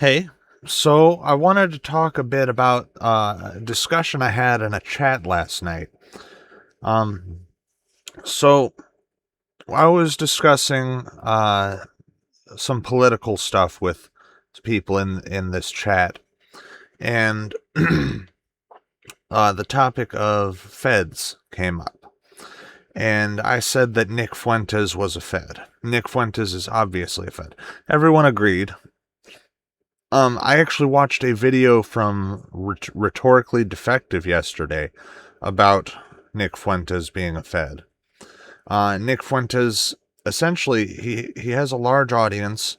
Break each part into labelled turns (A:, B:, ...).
A: Hey, so I wanted to talk a bit about a discussion I had in a chat last night. Um, so I was discussing some political stuff with people in this chat, and the topic of feds came up. And I said that Nick Fuentes was a Fed. Nick Fuentes is obviously a Fed. Everyone agreed. I actually watched a video from Rhetorically Defective yesterday about Nick Fuentes being a Fed. Nick Fuentes, essentially, he has a large audience.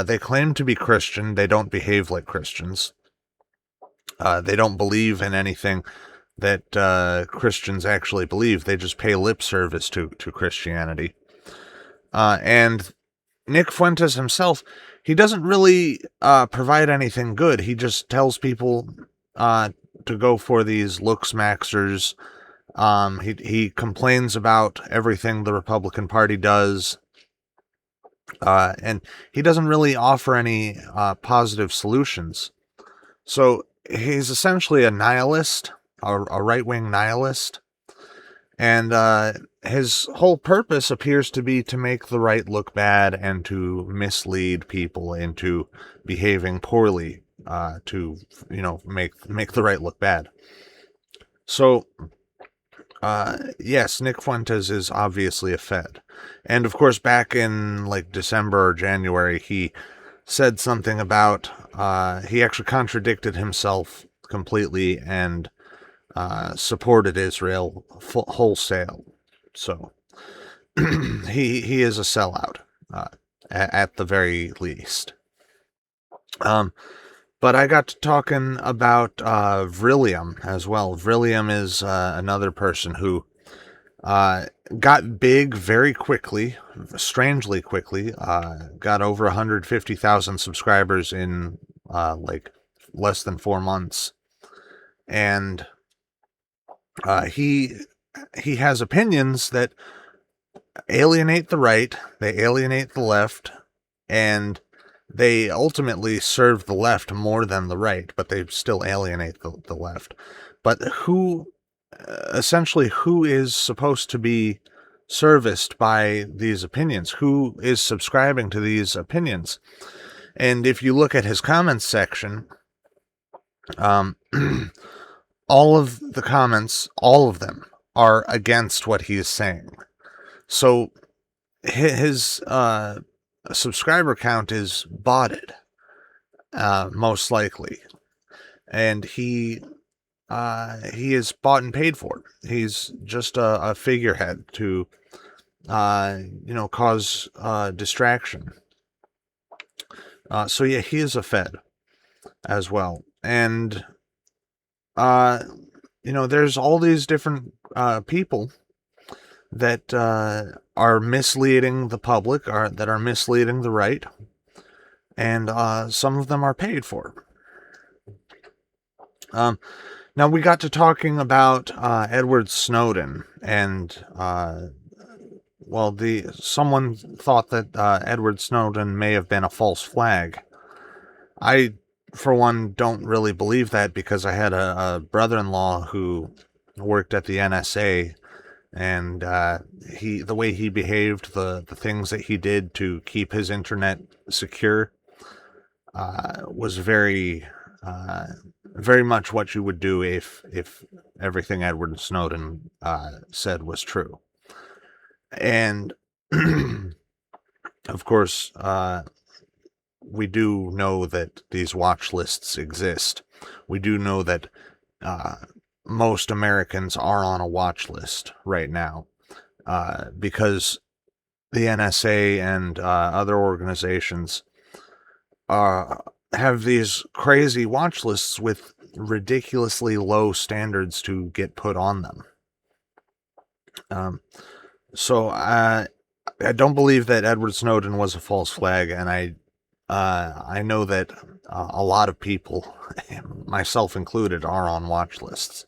A: They claim to be Christian. They don't behave like Christians. They don't believe in anything that Christians actually believe. They just pay lip service to Christianity. And Nick Fuentes himself, he doesn't really provide anything good. He just tells people uh, to go for these looks maxers. He complains about everything the Republican Party does, and he doesn't really offer any positive solutions. So he's essentially a nihilist, a right-wing nihilist. And his whole purpose appears to be to make the right look bad and to mislead people into behaving poorly, to make the right look bad. So yes, Nick Fuentes is obviously a Fed, and of course back in like December or January he said something about he actually contradicted himself completely and supported Israel wholesale. So he is a sellout at the very least. But I got to talking about Vrillium as well. Vrillium is another person who got big very quickly, strangely quickly. Got over 150,000 subscribers in like less than 4 months, and he has opinions that alienate the right, they alienate the left, and they ultimately serve the left more than the right, but they still alienate the left. But essentially, who is supposed to be serviced by these opinions? Who is subscribing to these opinions? And if you look at his comments section, um, all of the comments, all of them, are against what he is saying. So his subscriber count is botted, most likely, and he is bought and paid for. He's just a figurehead to cause distraction. So yeah, he is a Fed as well, and there's all these different people that are misleading the public, that are misleading the right, and some of them are paid for. Now we got to talking about Edward Snowden, and someone thought that Edward Snowden may have been a false flag. I, for one, don't really believe that because I had a brother-in-law who worked at the NSA. And the way he behaved, the things that he did to keep his internet secure, was very very much what you would do if everything Edward Snowden said was true. And of course, we do know that these watch lists exist. We do know that most Americans are on a watch list right now because the NSA and other organizations have these crazy watch lists with ridiculously low standards to get put on them. So I don't believe that Edward Snowden was a false flag, and I know that a lot of people, myself included, are on watch lists.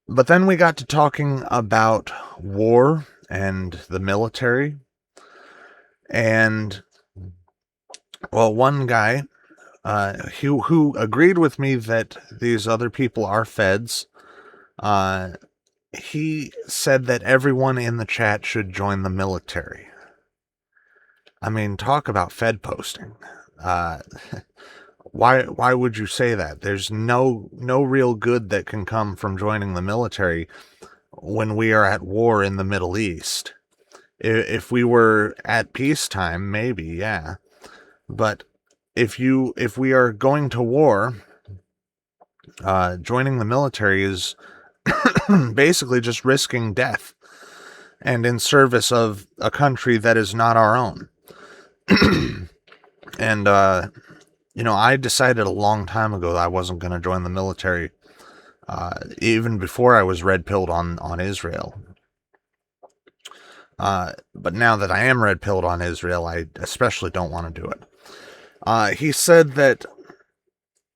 A: But then we got to talking about war and the military. And, well, one guy who agreed with me that these other people are feds, he said that everyone in the chat should join the military. I mean, talk about Fed posting. Uh, why would you say that? There's no real good that can come from joining the military when we are at war in the Middle East. If we were at peacetime, maybe, yeah. But if we are going to war, joining the military is basically just risking death and in service of a country that is not our own. And I decided a long time ago that I wasn't going to join the military, even before I was red-pilled on Israel. But now that I am red-pilled on Israel, I especially don't want to do it. He said that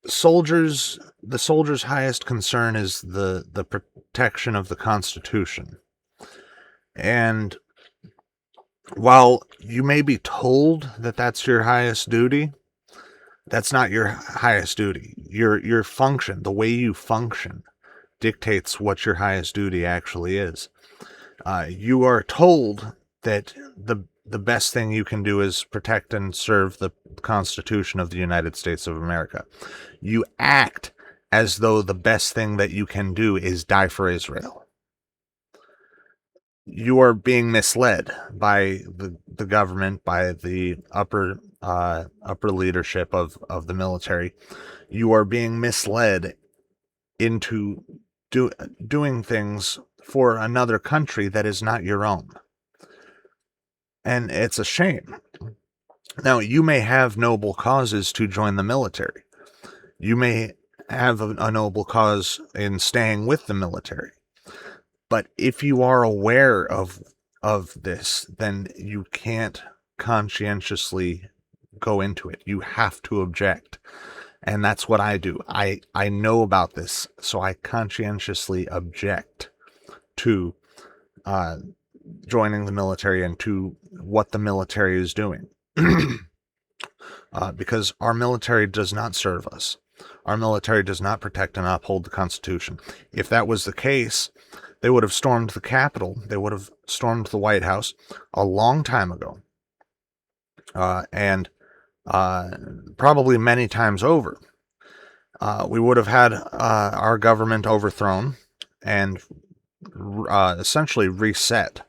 A: the soldiers' highest concern is the protection of the Constitution. And while you may be told that that's your highest duty, that's not your highest duty. Your function, the way you function, dictates what your highest duty actually is. You are told that the best thing you can do is protect and serve the Constitution of the United States of America. You act as though the best thing that you can do is die for Israel. You are being misled by the government, by the upper leadership of the military. You are being misled into doing things for another country that is not your own. And it's a shame. Now, you may have noble causes to join the military. You may have a noble cause in staying with the military. But if you are aware of this, then you can't conscientiously go into it. You have to object. And that's what I do. I know about this, so I conscientiously object to joining the military and to what the military is doing. Because our military does not serve us. Our military does not protect and uphold the Constitution. If that was the case, they would have stormed the Capitol. They would have stormed the White House a long time ago. And probably many times over. We would have had our government overthrown and essentially reset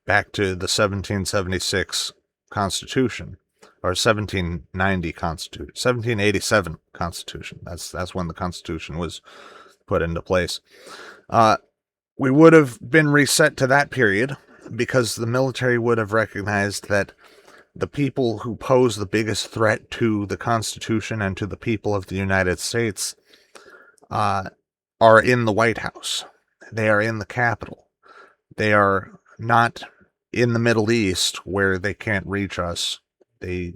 A: back to the 1776 Constitution, or 1790 Constitution, 1787 Constitution. That's when the Constitution was put into place. We would have been reset to that period because the military would have recognized that the people who pose the biggest threat to the Constitution and to the people of the United States are in the White House. They are in the Capitol. They are not in the Middle East where they can't reach us. They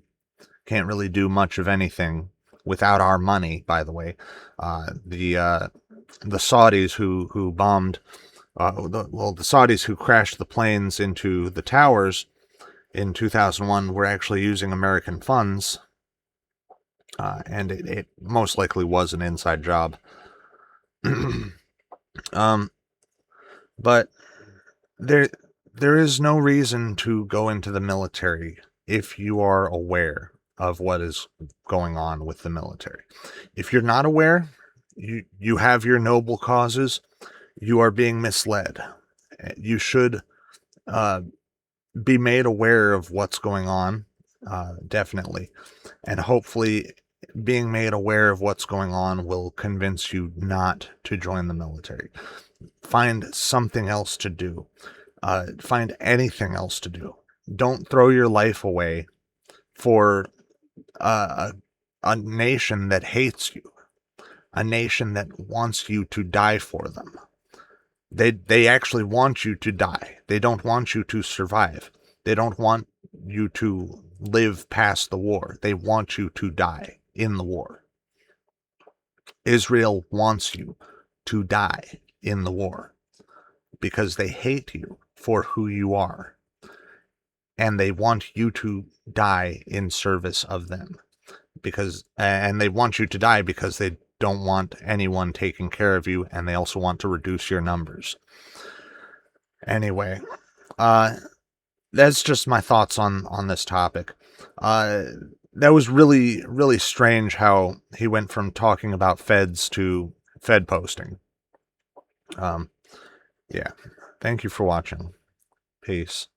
A: can't really do much of anything without our money, by the way. The Saudis who bombed, the Saudis who crashed the planes into the towers in 2001 were actually using American funds, and it most likely was an inside job. But there is no reason to go into the military if you are aware of what is going on with the military. If you're not aware, you have your noble causes, you are being misled. You should be made aware of what's going on, definitely. And hopefully being made aware of what's going on will convince you not to join the military. Find something else to do. Find anything else to do. Don't throw your life away for a nation that hates you, a nation that wants you to die for them. They actually want you to die. They don't want you to survive. They don't want you to live past the war. They want you to die in the war. Israel wants you to die in the war because they hate you for who you are. and they want you to die in service of them, and they want you to die because they don't want anyone taking care of you, and they also want to reduce your numbers. Anyway, that's just my thoughts on this topic. That was really, really strange how he went from talking about feds to Fed posting. Yeah. Thank you for watching. Peace.